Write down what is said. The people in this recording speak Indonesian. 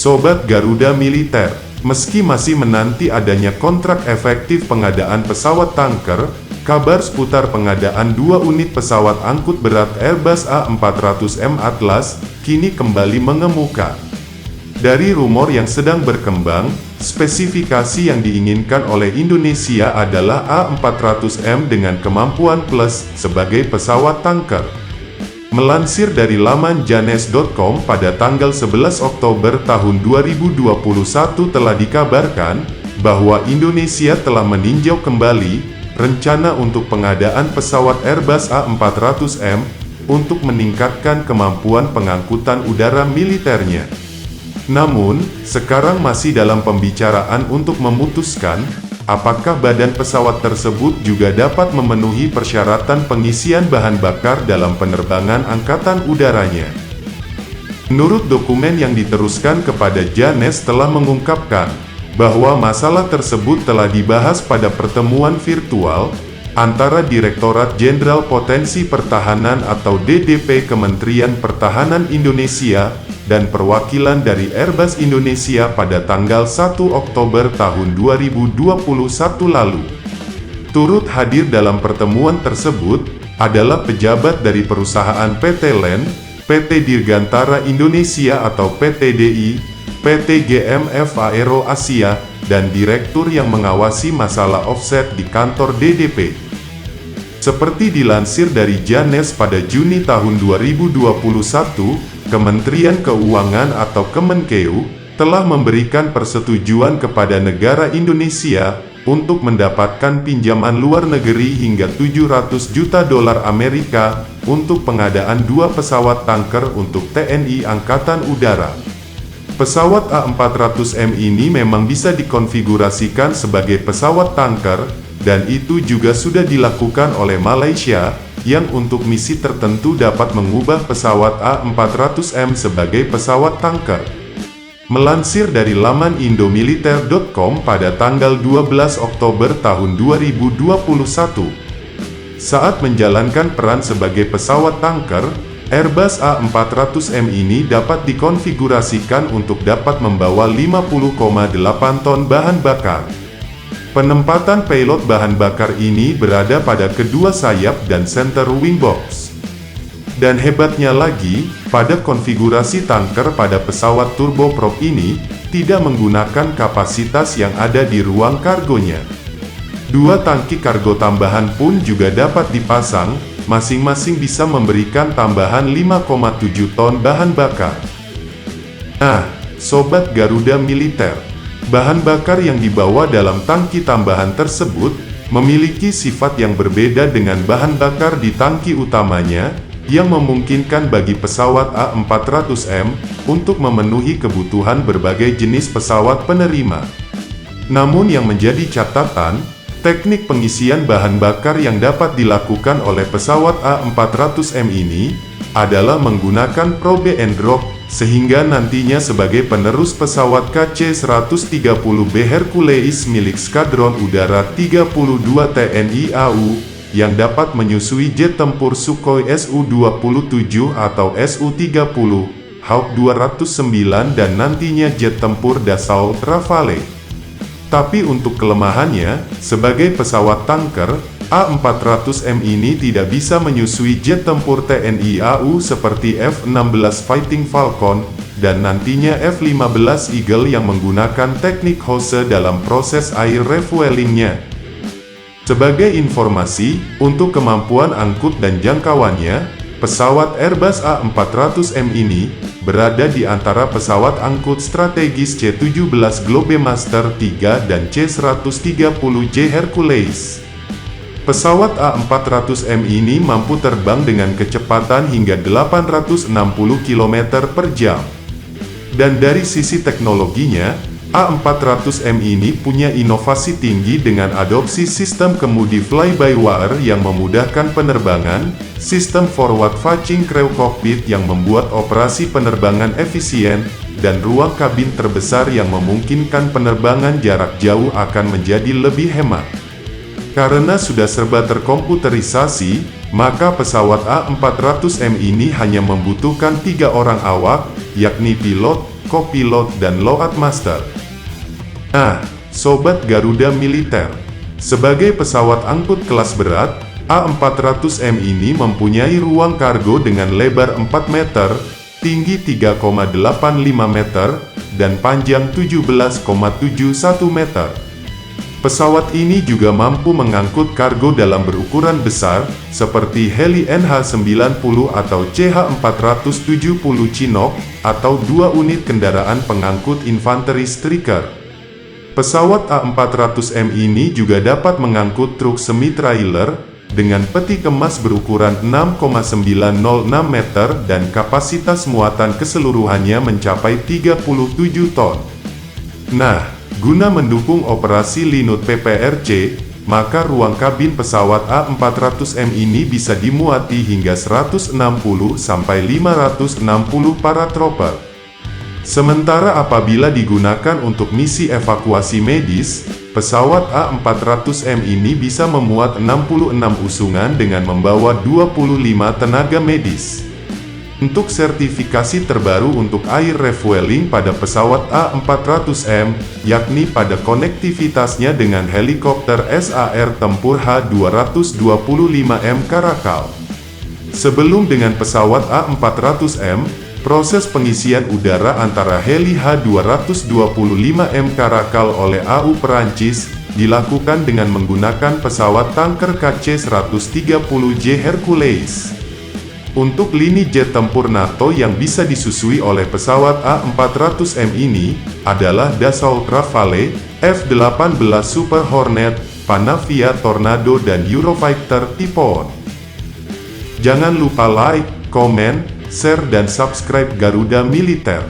Sobat Garuda Militer, meski masih menanti adanya kontrak efektif pengadaan pesawat tanker, kabar seputar pengadaan 2 unit pesawat angkut berat Airbus A400M Atlas kini kembali mengemuka. Dari rumor yang sedang berkembang, spesifikasi yang diinginkan oleh Indonesia adalah A400M dengan kemampuan plus sebagai pesawat tanker. Melansir dari laman janes.com pada tanggal 11 Oktober tahun 2021 telah dikabarkan bahwa Indonesia telah meninjau kembali rencana untuk pengadaan pesawat Airbus A400M untuk meningkatkan kemampuan pengangkutan udara militernya. Namun, sekarang masih dalam pembicaraan untuk memutuskan apakah badan pesawat tersebut juga dapat memenuhi persyaratan pengisian bahan bakar dalam penerbangan angkatan udaranya. Menurut dokumen yang diteruskan kepada Janes telah mengungkapkan bahwa masalah tersebut telah dibahas pada pertemuan virtual antara Direktorat Jenderal Potensi Pertahanan atau DDP Kementerian Pertahanan Indonesia dan perwakilan dari Airbus Indonesia pada tanggal 1 Oktober tahun 2021 lalu. Turut hadir dalam pertemuan tersebut adalah pejabat dari perusahaan PT LEN, PT Dirgantara Indonesia atau PT DI, PT GMF Aero Asia, dan direktur yang mengawasi masalah offset di kantor DDP. Seperti dilansir dari Janes pada Juni tahun 2021, Kementerian Keuangan atau Kemenkeu telah memberikan persetujuan kepada negara Indonesia untuk mendapatkan pinjaman luar negeri hingga 700 juta dolar Amerika untuk pengadaan 2 pesawat tanker untuk TNI Angkatan Udara. Pesawat A400M ini memang bisa dikonfigurasikan sebagai pesawat tanker, dan itu juga sudah dilakukan oleh Malaysia, yang untuk misi tertentu dapat mengubah pesawat A400M sebagai pesawat tanker. Melansir dari laman indomiliter.com pada tanggal 12 Oktober tahun 2021, saat menjalankan peran sebagai pesawat tanker, Airbus A400M ini dapat dikonfigurasikan untuk dapat membawa 50,8 ton bahan bakar. Penempatan payload bahan bakar ini berada pada kedua sayap dan center wing box. Dan hebatnya lagi, pada konfigurasi tanker pada pesawat turboprop ini, tidak menggunakan kapasitas yang ada di ruang kargonya. 2 tangki kargo tambahan pun juga dapat dipasang, masing-masing bisa memberikan tambahan 5,7 ton bahan bakar. Nah, Sobat Garuda Militer, bahan bakar yang dibawa dalam tangki tambahan tersebut memiliki sifat yang berbeda dengan bahan bakar di tangki utamanya, yang memungkinkan bagi pesawat A400M untuk memenuhi kebutuhan berbagai jenis pesawat penerima. Namun yang menjadi catatan, teknik pengisian bahan bakar yang dapat dilakukan oleh pesawat A400M ini adalah menggunakan probe and drop, sehingga nantinya sebagai penerus pesawat KC-130B Hercules milik Skadron Udara 32 TNI AU, yang dapat menyusui jet tempur Sukhoi Su-27 atau Su-30, Hawk 209 dan nantinya jet tempur Dassault Rafale. Tapi untuk kelemahannya, sebagai pesawat tanker, A400M ini tidak bisa menyusui jet tempur TNI AU seperti F-16 Fighting Falcon, dan nantinya F-15 Eagle yang menggunakan teknik hose dalam proses air refuelingnya. Sebagai informasi, untuk kemampuan angkut dan jangkauannya, pesawat Airbus A400M ini berada di antara pesawat angkut strategis C-17 Globemaster III dan C-130J Hercules. Pesawat A400M ini mampu terbang dengan kecepatan hingga 860 km per jam. Dan dari sisi teknologinya, A400M ini punya inovasi tinggi dengan adopsi sistem kemudi fly-by-wire yang memudahkan penerbangan, sistem forward-facing crew cockpit yang membuat operasi penerbangan efisien, dan ruang kabin terbesar yang memungkinkan penerbangan jarak jauh akan menjadi lebih hemat. Karena sudah serba terkomputerisasi, maka pesawat A400M ini hanya membutuhkan 3 orang awak, yakni pilot, co-pilot dan load master. Nah, Sobat Garuda Militer, sebagai pesawat angkut kelas berat, A400M ini mempunyai ruang kargo dengan lebar 4 meter, tinggi 3,85 meter, dan panjang 17,71 meter. Pesawat ini juga mampu mengangkut kargo dalam berukuran besar, seperti heli NH-90 atau CH-470 Chinook, atau 2 unit kendaraan pengangkut infanteri Striker. Pesawat A400M ini juga dapat mengangkut truk semi-trailer, dengan peti kemas berukuran 6,906 meter dan kapasitas muatan keseluruhannya mencapai 37 ton. Nah, guna mendukung operasi Linut PPRC, maka ruang kabin pesawat A400M ini bisa dimuati hingga 160 sampai 560 paratrooper. Sementara apabila digunakan untuk misi evakuasi medis, pesawat A400M ini bisa memuat 66 usungan dengan membawa 25 tenaga medis. Untuk sertifikasi terbaru untuk air refueling pada pesawat A400M, yakni pada konektivitasnya dengan helikopter SAR tempur H225M Caracal. Sebelum dengan pesawat A400M, proses pengisian udara antara heli H225M Caracal oleh AU Perancis dilakukan dengan menggunakan pesawat tanker KC-130J Hercules. Untuk lini jet tempur NATO yang bisa disusui oleh pesawat A400M ini adalah Dassault Rafale, F-18 Super Hornet, Panavia Tornado dan Eurofighter Typhoon. Jangan lupa like, komen, share dan subscribe Garuda Militer.